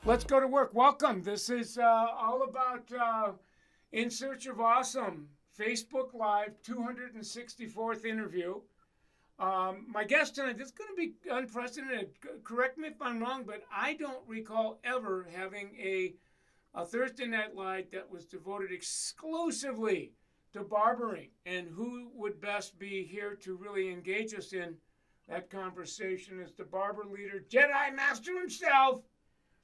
Let's go to work. Welcome. This is all about In Search of Awesome, Facebook Live, 264th interview. My guest tonight, this is going to be unprecedented. Correct me if I'm wrong, but I don't recall ever having a Thursday Night Live that was devoted exclusively to barbering. And who would best be here to really engage us in that conversation is the barber leader, Jedi Master himself,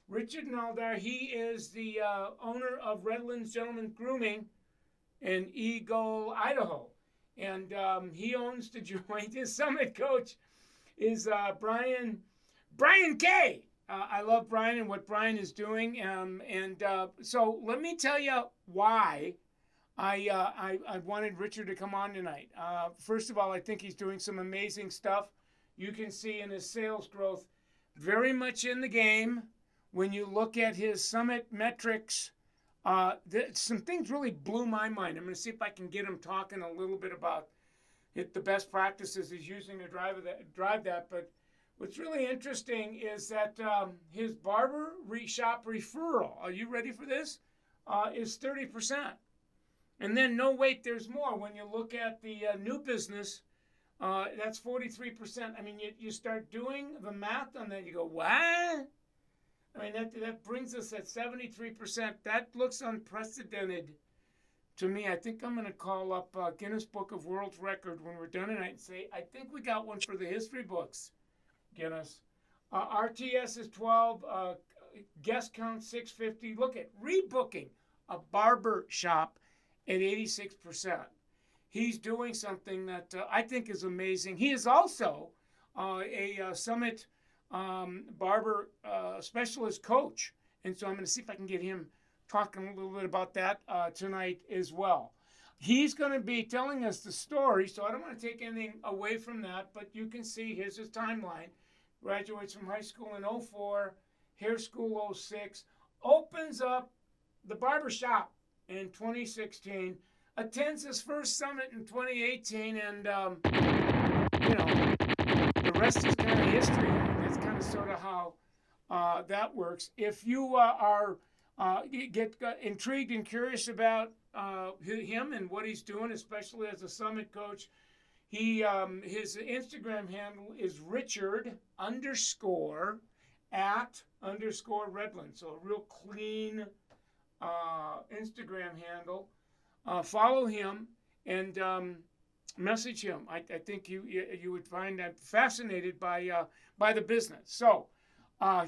Richard Nalder. He is the owner of Redlands Gentleman Grooming in Eagle, Idaho. And he owns the joint. His summit coach is Brian K. I love Brian and what Brian is doing. So let me tell you why I wanted Richard to come on tonight. First of all, I think he's doing some amazing stuff. You can see in his sales growth, very much in the game. When you look at his summit metrics, some things really blew my mind. I'm going to see if I can get him talking a little bit about the best practices he's using to drive that. But what's really interesting is that his barber shop referral, are you ready for this? Is 30%. And then no wait, there's more. When you look at the new business, that's 43%. I mean, you start doing the math on that, you go, what? I mean, that brings us at 73%. That looks unprecedented to me. I think I'm going to call up Guinness Book of World Record when we're done tonight and say, I think we got one for the history books, Guinness. RTS is 12, guest count 650. Look at rebooking a barber shop at 86%. He's doing something that I think is amazing. He is also a summit barber specialist coach. And so I'm going to see if I can get him talking a little bit about that tonight as well. He's going to be telling us the story, so I don't want to take anything away from that, but you can see here's his timeline. Graduates from high school in 04, hair school 06, opens up the barber shop in 2016, attends his first summit in 2018, and, the rest is kind of history. That's kind of sort of how that works. If you get intrigued and curious about him and what he's doing, especially as a summit coach, his Instagram handle is Richard _ Redland. So a real clean Instagram handle. Follow him and message him. I think you would find that fascinated by the business. So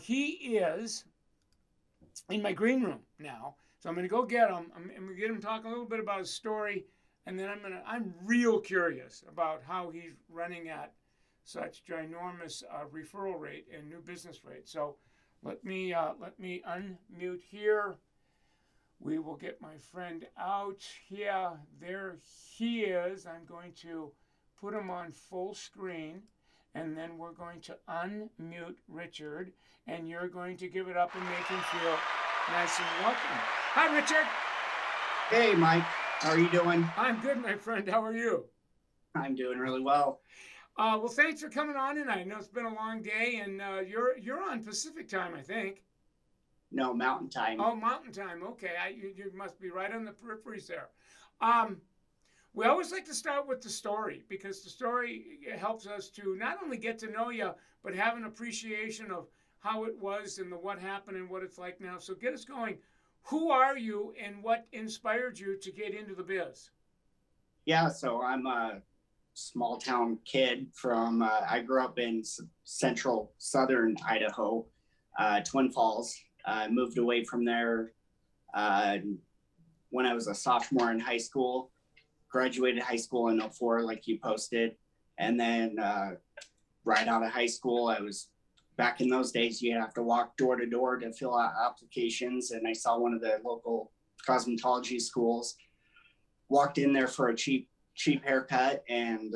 he is in my green room now. So I'm going to go get him. I'm going to get him talking a little bit about his story, and then I'm real curious about how he's running at such ginormous referral rate and new business rate. So let me unmute here. We will get my friend out. Yeah, there he is. I'm going to put him on full screen, and then we're going to unmute Richard, and you're going to give it up and make him feel nice and welcome. Hi, Richard. Hey, Mike. How are you doing? I'm good, my friend. How are you? I'm doing really well. Well, thanks for coming on tonight. I know it's been a long day, and you're on Pacific time, I think. No, Mountain Time. Oh, Mountain Time. Okay, you must be right on the peripheries there. We always like to start with the story because the story helps us to not only get to know you, but have an appreciation of how it was and what happened and what it's like now. So get us going. Who are you and what inspired you to get into the biz? Yeah, so I'm a small town kid from, I grew up in central southern Idaho, Twin Falls. I moved away from there when I was a sophomore in high school. Graduated high school in 04, like you posted. And then right out of high school, I was back in those days, you have to walk door to door to fill out applications. And I saw one of the local cosmetology schools, walked in there for a cheap haircut. And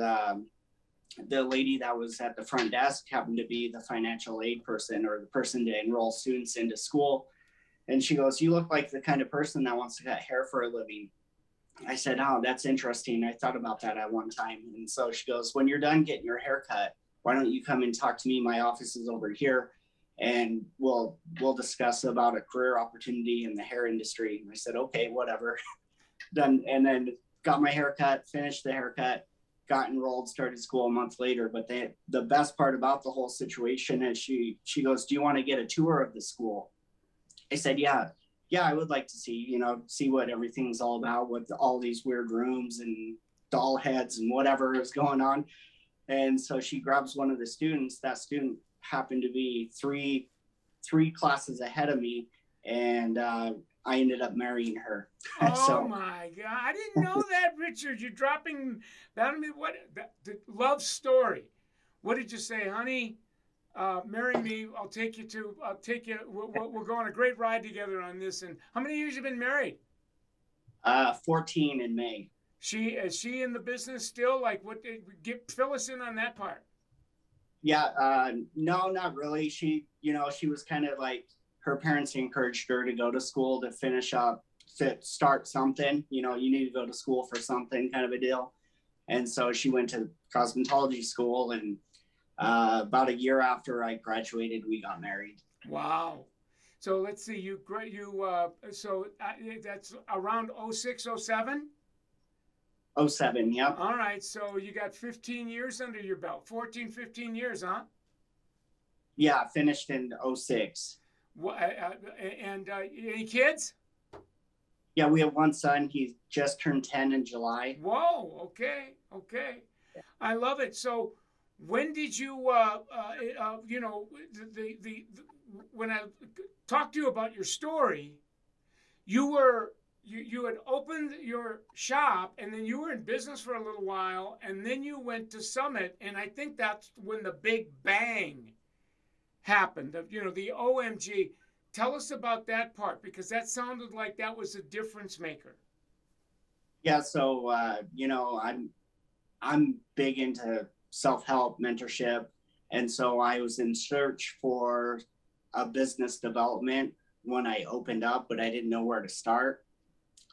the lady that was at the front desk happened to be the financial aid person or the person to enroll students into school. And she goes, "You look like the kind of person that wants to cut hair for a living." I said, "Oh, that's interesting. I thought about that at one time." And so she goes, "When you're done getting your hair cut, why don't you come and talk to me? My office is over here." and we'll discuss about a career opportunity in the hair industry. And I said, okay, whatever. Done. And then got my haircut, finished the haircut, got enrolled, started school a month later. But the best part about the whole situation is she goes, do you want to get a tour of the school? I said, yeah, I would like to see what everything's all about with all these weird rooms and doll heads and whatever is going on. And so she grabs one of the students. That student happened to be three classes ahead of me, and I ended up marrying her. Oh So my God! I didn't know that, Richard. You're dropping that on me. What the love story? What did you say, honey? Marry me. I'll take you to. I'll take you. We'll go on a great ride together on this. And how many years you been married? 14 in May. Is she in the business still? Like, fill us in on that part. Yeah, no, not really. She was kind of like, her parents encouraged her to go to school to finish up, to start something. You need to go to school for something, kind of a deal. And so she went to cosmetology school, and about a year after I graduated, we got married. Wow. So let's see. That's around 06, 07? 07, yep. All right, so you got 15 years under your belt. 14, 15 years, huh? Yeah, finished in 06. And any kids? Yeah, we have one son. He just turned 10 in July. Whoa, okay. I love it. So when did you, when I talked to you about your story, you had opened your shop, and then you were in business for a little while, and then you went to Summit, and I think that's when the big bang happened. The OMG. Tell us about that part, because that sounded like that was a difference maker. Yeah, so I'm big into self-help, mentorship, and so I was in search for a business development when I opened up, but I didn't know where to start.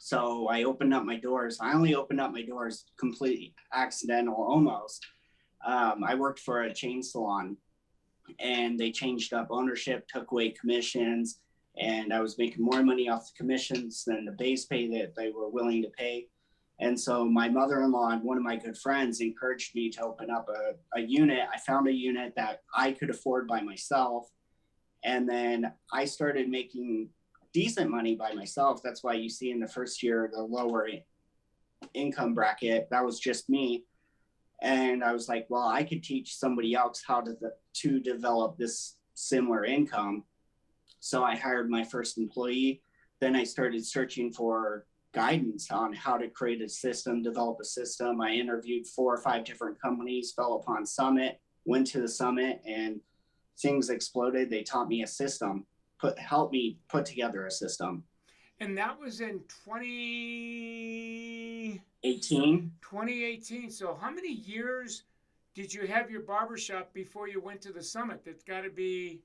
So I opened up my doors. I only opened up my doors completely accidental, almost. I worked for a chain salon, and they changed up ownership, took away commissions, and I was making more money off the commissions than the base pay that they were willing to pay. And so my mother-in-law and one of my good friends encouraged me to open up a unit. I found a unit that I could afford by myself. And then I started making decent money by myself. That's why you see in the first year, the lower income bracket, that was just me. And I was like, well, I could teach somebody else how to develop this similar income. So I hired my first employee. Then I started searching for guidance on how to create a system, develop a system. I interviewed 4 or 5 different companies, fell upon Summit, went to the Summit, and things exploded. They taught me a system, helped me put together a system. And that was in 2018. 2018. So how many years did you have your barbershop before you went to the Summit? That's got to be...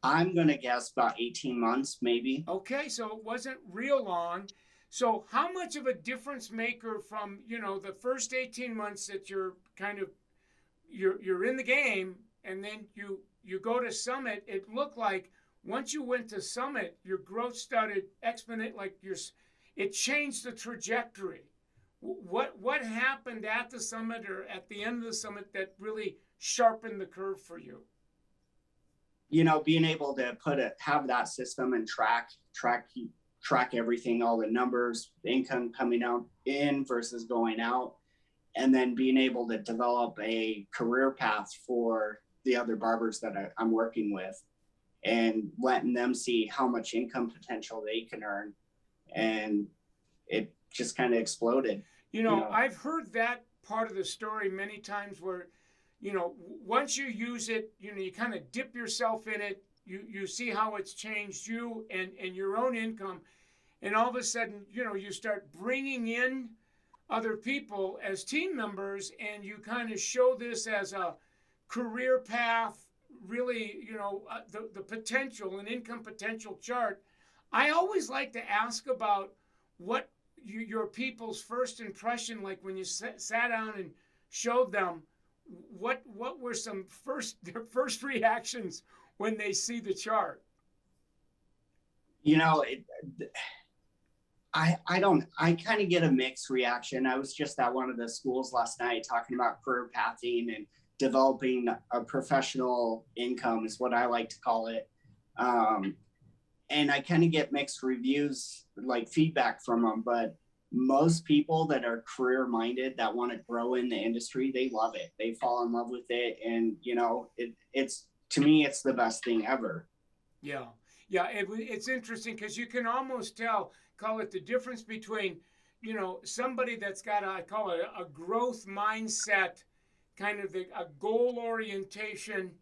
I'm going to guess about 18 months, maybe. Okay, so it wasn't real long. So how much of a difference maker from, the first 18 months that you're you're in the game, and then you go to Summit? It looked like once you went to Summit, your growth started exponent, it changed the trajectory. What happened at the Summit or at the end of the Summit that really sharpened the curve for you? Being able to have that system and track everything, all the numbers, the income coming out in versus going out, and then being able to develop a career path for the other barbers that I'm working with, and letting them see how much income potential they can earn. And it just kind of exploded. I've heard that part of the story many times where, once you use it, you kind of dip yourself in it, you see how it's changed you and your own income. And all of a sudden, you start bringing in other people as team members, and you kind of show this as a career path, really, the potential, an income potential chart. I always like to ask about what your people's first impression, like when you sat down and showed them, what were their first reactions when they see the chart? You know, I kind of get a mixed reaction. I was just at one of the schools last night talking about career pathing and developing a professional income is what I like to call it. And I kind of get mixed reviews, like feedback from them, but most people that are career minded that want to grow in the industry, they love it. They fall in love with it. And, you know, it's, to me, it's the best thing ever. Yeah. Yeah. It's interesting because you can almost call it the difference between, you know, somebody that's got I call it a growth mindset, kind of a goal orientation.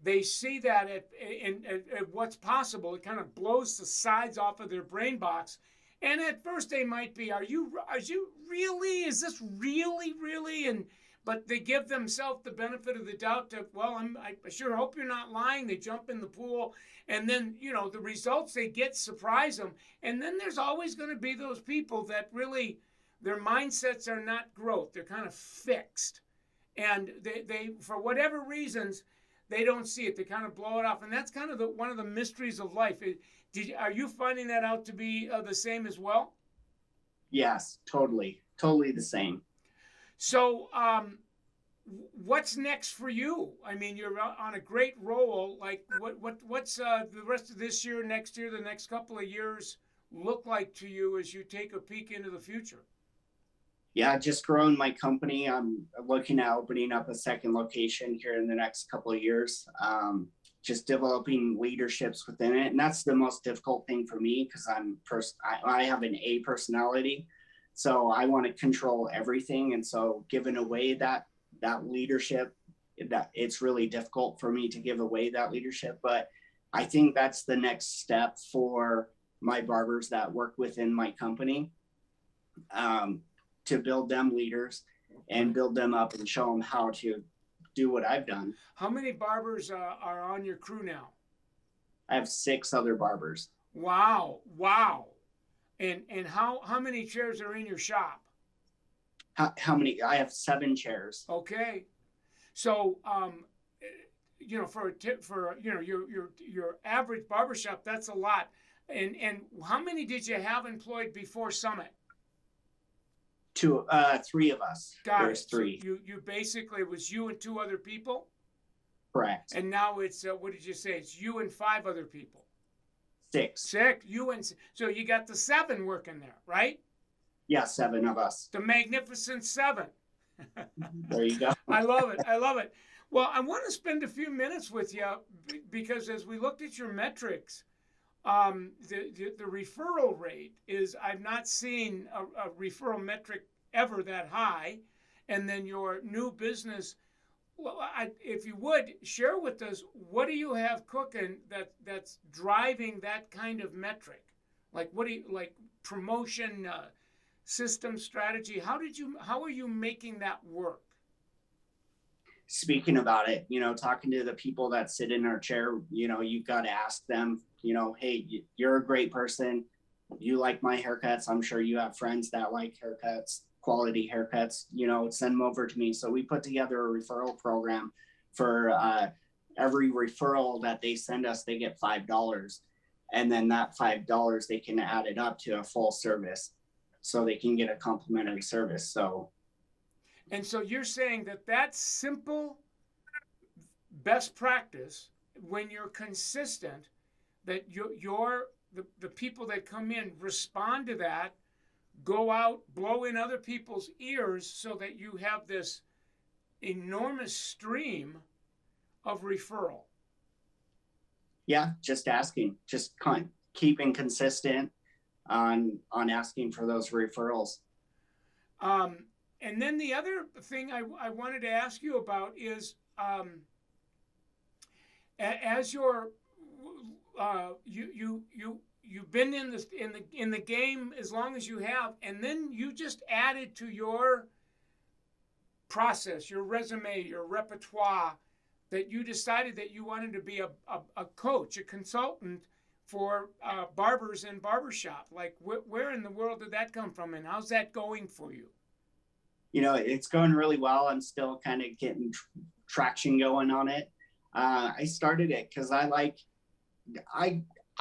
They see that at what's possible. It kind of blows the sides off of their brain box. And at first they might be, are you really? Is this really? But they give themselves the benefit of the doubt that, well, I sure hope you're not lying. They jump in the pool, and then, you know, the results they get surprise them. And then there's always going to be those people that really, their mindsets are not growth. They're kind of fixed. And they for whatever reasons, they don't see it. They kind of blow it off. And that's kind of one of the mysteries of life. Are you finding that out to be the same as well? Yes, totally the same. So, what's next for you? I mean, you're on a great roll. Like, what's the rest of this year, next year, the next couple of years look like to you as you take a peek into the future? Yeah, just growing my company. I'm looking at opening up a second location here in the next couple of years. Just developing leaderships within it, and that's the most difficult thing for me because I have an A personality, so I want to control everything, and so giving away that leadership, that it's really difficult for me to give away that leadership. But I think that's the next step for my barbers that work within my company, to build them leaders and build them up and show them how to do what I've done. How many barbers are on your crew now? I have 6 other barbers. Wow. And how many chairs are in your shop? How many? I have 7 chairs. Okay. So, you know, for you know, your average barbershop, that's a lot. And how many did you have employed before Summit? 3 of us. There's 3. So you basically, it was you and 2 other people? Correct. And now it's, what did you say? It's you and 5 other people. 6. 6. So you got the 7 working there, right? Yeah, 7 of us. The magnificent 7. There you go. I love it. Well, I want to spend a few minutes with you because as we looked at your metrics, the referral rate is, I've not seen a referral metric ever that high. And then your new business, well, if you would share with us, what do you have cooking that's driving that kind of metric? Like, what do you, like, promotion, system, strategy? How are you making that work? Speaking about it, you know, talking to the people that sit in our chair, you know, you've got to ask them, you know, hey, you're a great person. You like my haircuts. I'm sure you have friends that like haircuts, quality haircuts, you know, send them over to me. So we put together a referral program for every referral that they send us, they get $5. And then that $5, they can add it up to a full service so they can get a complimentary service. So. And so you're saying that simple best practice, when you're consistent, that the people that come in respond to that, go out, blow in other people's ears so that you have this enormous stream of referral. Yeah, just asking, just keeping consistent on asking for those referrals. And then the other thing I wanted to ask you about is, as you've been in the game as long as you have, and then you just added to your process, your resume, your repertoire, that you decided that you wanted to be a coach, a consultant for barbers and barbershop. Like, where in the world did that come from, and how's that going for you? You know, it's going really well. I'm still kind of getting traction going on it. I started it because I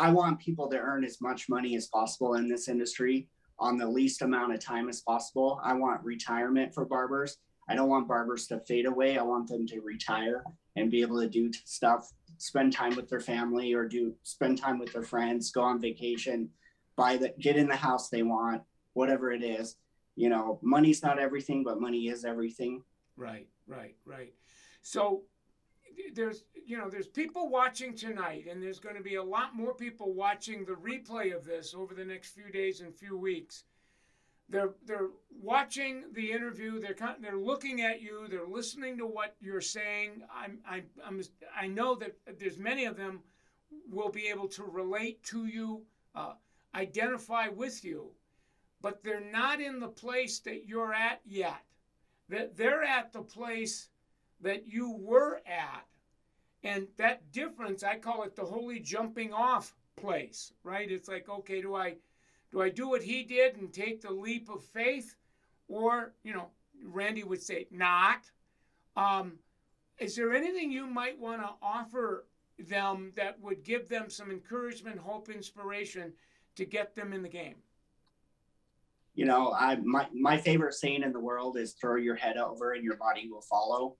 I want people to earn as much money as possible in this industry on the least amount of time as possible. I want retirement for barbers. I don't want barbers to fade away. I want them to retire and be able to do stuff, spend time with their family, or spend time with their friends, go on vacation, get in the house they want, whatever it is. You know, money's not everything, but money is everything. Right, right, right. So there's there's people watching tonight, and there's going to be a lot more people watching the replay of this over the next few days and few weeks. They're watching the interview. They're looking at you. They're listening to what you're saying. I know that there's many of them will be able to relate to you, identify with you, but they're not in the place that you're at yet. That they're at the place that you were at. And that difference, I call it the holy jumping off place, right? It's like, okay, do I do what he did and take the leap of faith? Or, Randy would say, not. Is there anything you might want to offer them that would give them some encouragement, hope, inspiration to get them in the game? My favorite saying in the world is throw your head over and your body will follow.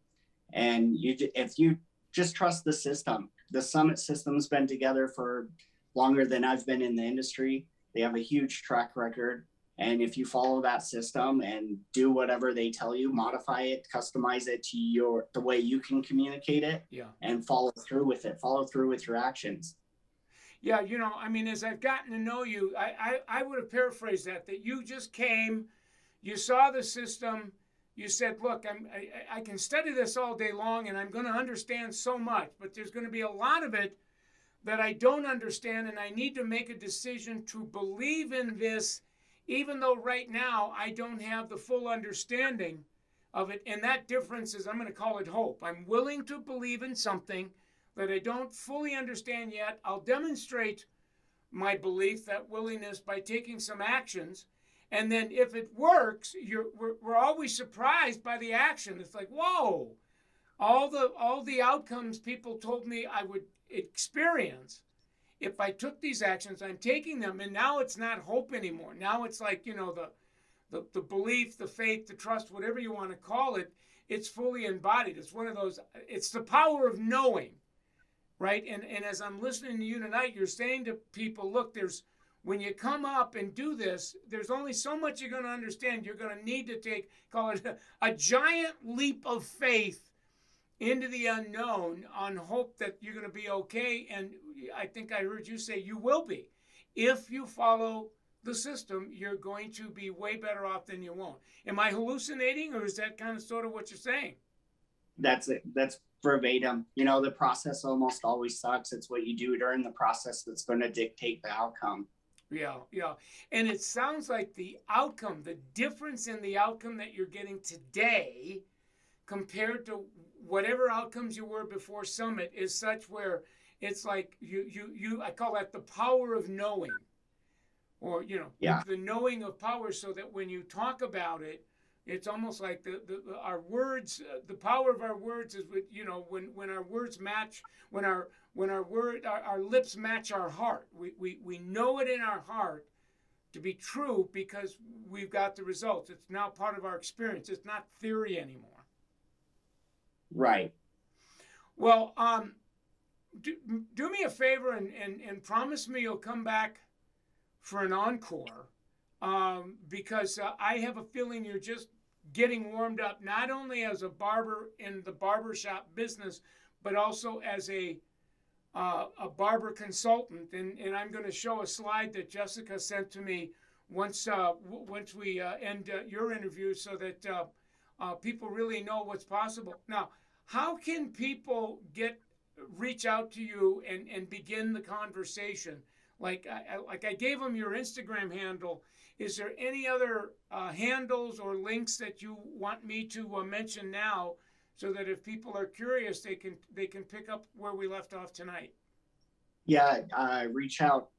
And if you just trust the system, the Summit system's been together for longer than I've been in the industry. They have a huge track record. And if you follow that system and do whatever they tell you, modify it, customize it to the way you can communicate it, and follow through with your actions. Yeah, as I've gotten to know you, I would have paraphrased that you just came, you saw the system, you said, look, I can study this all day long and I'm going to understand so much, but there's going to be a lot of it that I don't understand, and I need to make a decision to believe in this, even though right now I don't have the full understanding of it. And that difference is, I'm going to call it hope. I'm willing to believe in something that I don't fully understand yet. I'll demonstrate my belief, that willingness, by taking some actions. And then if it works, we're always surprised by the action. It's like, whoa, all the outcomes people told me I would experience if I took these actions, I'm taking them. And now it's not hope anymore. Now it's like, the belief, the faith, the trust, whatever you want to call it, it's fully embodied. It's one of those, it's the power of knowing. Right? And as I'm listening to you tonight, you're saying to people, look, when you come up and do this, there's only so much you're going to understand. You're going to need to call it a giant leap of faith into the unknown on hope that you're going to be okay. And I think I heard you say you will be. If you follow the system, you're going to be way better off than you won't. Am I hallucinating, or is that kind of sort of what you're saying? That's it. That's verbatim. The process almost always sucks. It's what you do during the process that's going to dictate the outcome. Yeah. And it sounds like the outcome, the difference in the outcome that you're getting today compared to whatever outcomes you were before Summit is such where it's like I call that the power of knowing, or, the knowing of power, so that when you talk about it, it's almost like our words, the power of our words is with, when our words match, when our lips match our heart. We know it in our heart to be true because we've got the results. It's now part of our experience. It's not theory anymore. Right. Well, do me a favor and promise me you'll come back for an encore, because I have a feeling you're just getting warmed up, not only as a barber in the barbershop business, but also as a barber consultant. And I'm going to show a slide that Jessica sent to me once we end your interview, so that people really know what's possible. Now, how can people reach out to you and begin the conversation? Like I gave them your Instagram handle. Is there any other handles or links that you want me to mention now, so that if people are curious, they can pick up where we left off tonight? Yeah, reach out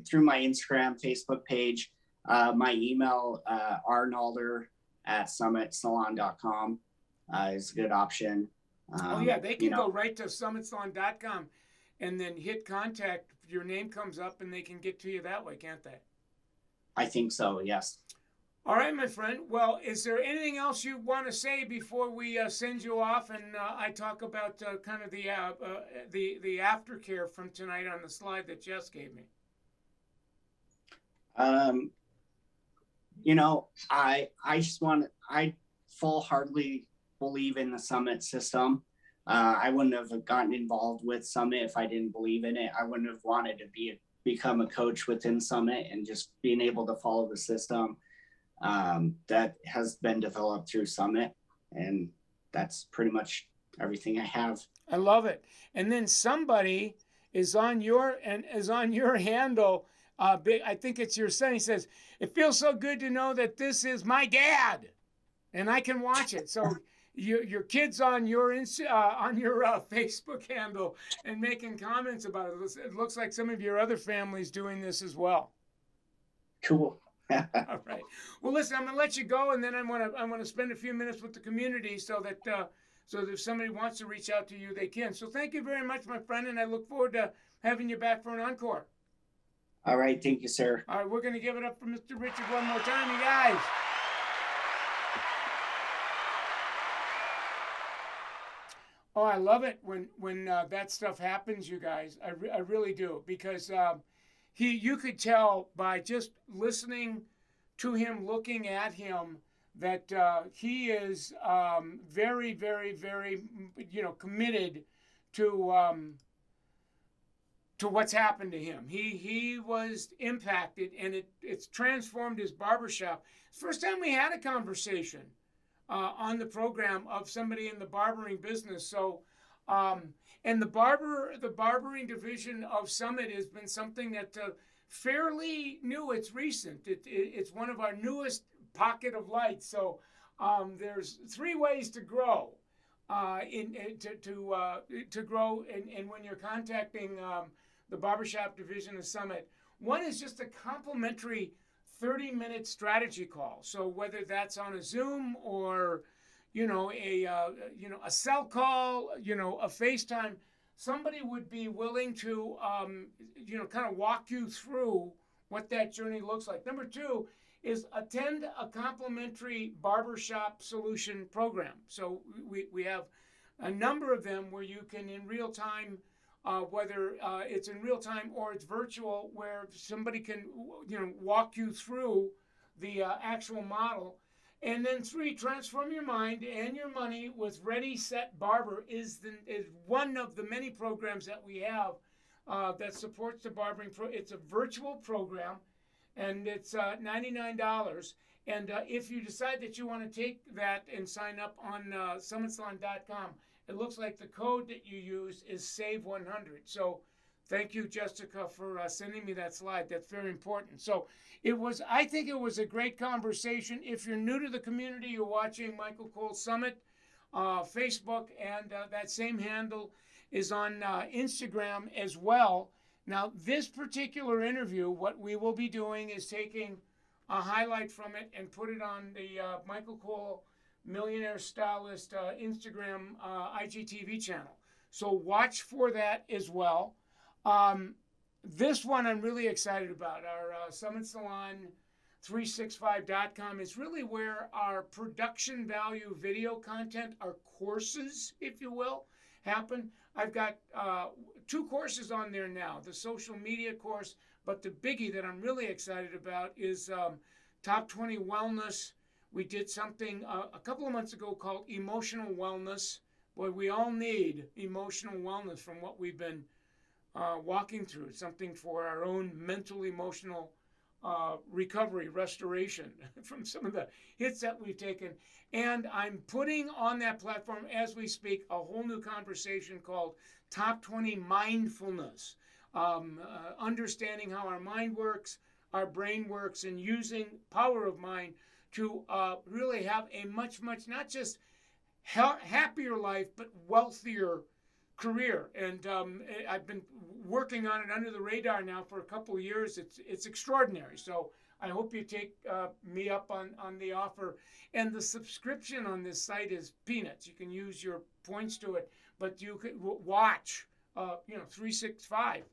through my Instagram, Facebook page. My email, rnalder@summitsalon.com is a good option. Oh yeah, they You can know, go right to summitsalon.com and then hit contact. Your name comes up and they can get to you that way, can't they? I think so. Yes. All right, my friend. Well, is there anything else you want to say before we send you off and I talk about kind of the aftercare from tonight on the slide that Jess gave me? Um, you know, I just want I full heartedly believe in the Summit system. I wouldn't have gotten involved with Summit if I didn't believe in it. I wouldn't have wanted to become a coach within Summit, and just being able to follow the system that has been developed through Summit, and that's pretty much everything I have. I love it. And then somebody is on your handle. I think it's your son. He says, "It feels so good to know that this is my dad, and I can watch it." So your kids on your Facebook handle and making comments about it. It looks like some of your other families doing this as well. Cool. All right. Well, listen, I'm gonna let you go, and then I'm gonna spend a few minutes with the community so that if somebody wants to reach out to you, they can. So thank you very much, my friend, and I look forward to having you back for an encore. All right. Thank you, sir. All right, we're gonna give it up for Mr. Richard one more time, you guys. Oh, I love it when that stuff happens, you guys. I really do, because you could tell by just listening to him, looking at him, that he is very, very, very, committed to what's happened to him. He was impacted, and it's transformed his barbershop. It's the first time we had a conversation on the program of somebody in the barbering business. So, and the barbering division of Summit has been something that fairly new. It's recent. It's one of our newest pocket of light. So, there's 3 ways to grow. To grow, and when you're contacting the barbershop division of Summit, one is just a complimentary 30-minute strategy call. So whether that's on a Zoom or a cell call, a FaceTime, somebody would be willing to kind of walk you through what that journey looks like. Number 2 is attend a complimentary barbershop solution program. So we have a number of them where you can, in real time, whether it's in real time or it's virtual, where somebody can walk you through the actual model. And then 3, transform your mind and your money with Ready Set Barber is one of the many programs that we have that supports the barbering. It's a virtual program, and it's $99. And if you decide that you want to take that and sign up on summitsalon.com, it looks like the code that you use is SAVE100. So thank you, Jessica, for sending me that slide. That's very important. So I think it was a great conversation. If you're new to the community, you're watching Michael Cole Summit, Facebook, and that same handle is on Instagram as well. Now, this particular interview, what we will be doing is taking a highlight from it and put it on the Michael Cole Millionaire Stylist Instagram IGTV channel. So watch for that as well. This one I'm really excited about. Our SummitSalon365.com is really where our production value video content, our courses, if you will, happen. I've got 2 courses on there now, the social media course, but the biggie that I'm really excited about is Top 20 Wellness. We did something a couple of months ago called Emotional Wellness. Boy, we all need emotional wellness from what we've been walking through. It's something for our own mental, emotional recovery, restoration from some of the hits that we've taken. And I'm putting on that platform as we speak a whole new conversation called Top 20 Mindfulness. Understanding how our mind works, our brain works, and using power of mind to really have a much, not just happier life, but wealthier career. And I've been working on it under the radar now for a couple of years. It's extraordinary. So I hope you take me up on the offer. And the subscription on this site is peanuts. You can use your points to it, but you can watch. 365.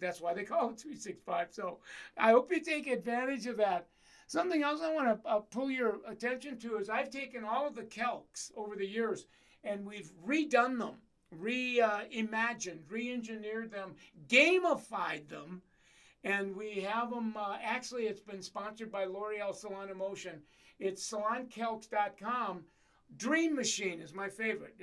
That's why they call it 365. So I hope you take advantage of that. Something else I want to pull your attention to is I've taken all of the calcs over the years and we've redone them, reimagined, re-engineered them, gamified them, and we have them. Actually, it's been sponsored by L'Oreal Salon Emotion. It's saloncalcs.com. Dream Machine is my favorite.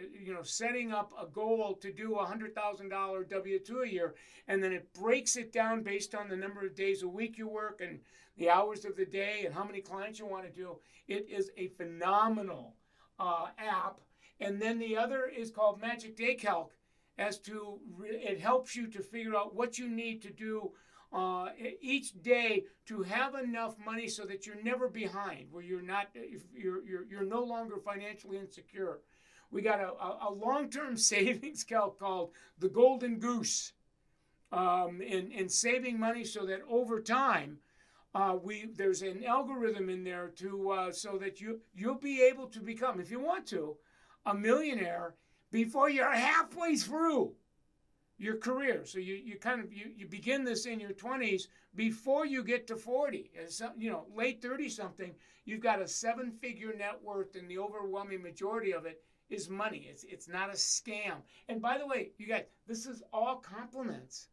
Setting up a goal to do a $100,000 W-2 a year, and then it breaks it down based on the number of days a week you work and the hours of the day and how many clients you want to do. It is a phenomenal app. And then the other is called Magic Day Calc. It helps you to figure out what you need to do each day to have enough money so that you're never behind, where you're no longer financially insecure. We got a long-term savings calc called the Golden Goose, in saving money so that over time, there's an algorithm in there so that you'll be able to become, if you want to, a millionaire before you're halfway through your career. So you begin this in your 20s before you get to 40. Late 30 something, you've got a 7-figure net worth, and the overwhelming majority of it is money. It's not a scam. And by the way, you guys, this is all compliments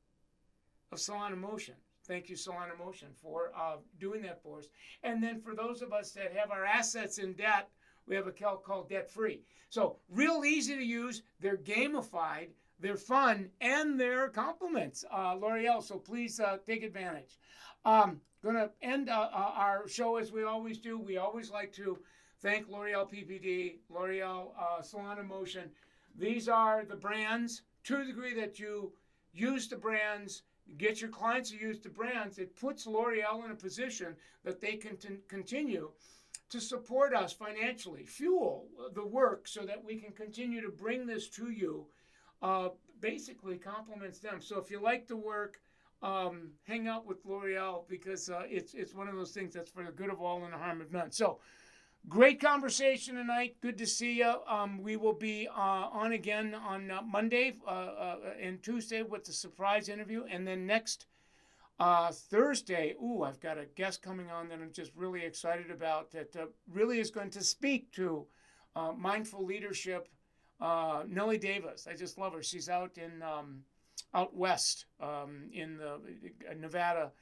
of Salon Emotion. Thank you, Salon Emotion, for doing that for us. And then for those of us that have our assets in debt, we have a calc called Debt Free. So real easy to use. They're gamified. They're fun, and they're compliments, L'Oreal, so please take advantage. Going to end our show as we always do. We always like to thank L'Oreal PPD, L'Oreal Salon Emotion. These are the brands. To the degree that you use the brands, get your clients to use the brands, it puts L'Oreal in a position that they can continue to support us financially, fuel the work so that we can continue to bring this to you. Basically compliments them. So if you like the work, hang out with L'Oreal, because it's one of those things that's for the good of all and the harm of none. So great conversation tonight. Good to see you. We will be on again on Monday and Tuesday with the surprise interview. And then next Thursday, I've got a guest coming on that I'm just really excited about, that really is going to speak to mindful leadership. Nellie Davis, I just love her. She's out west in the Nevada,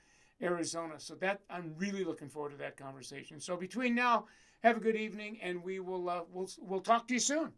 Arizona. So that I'm really looking forward to that conversation. So between now, have a good evening, and we'll talk to you soon.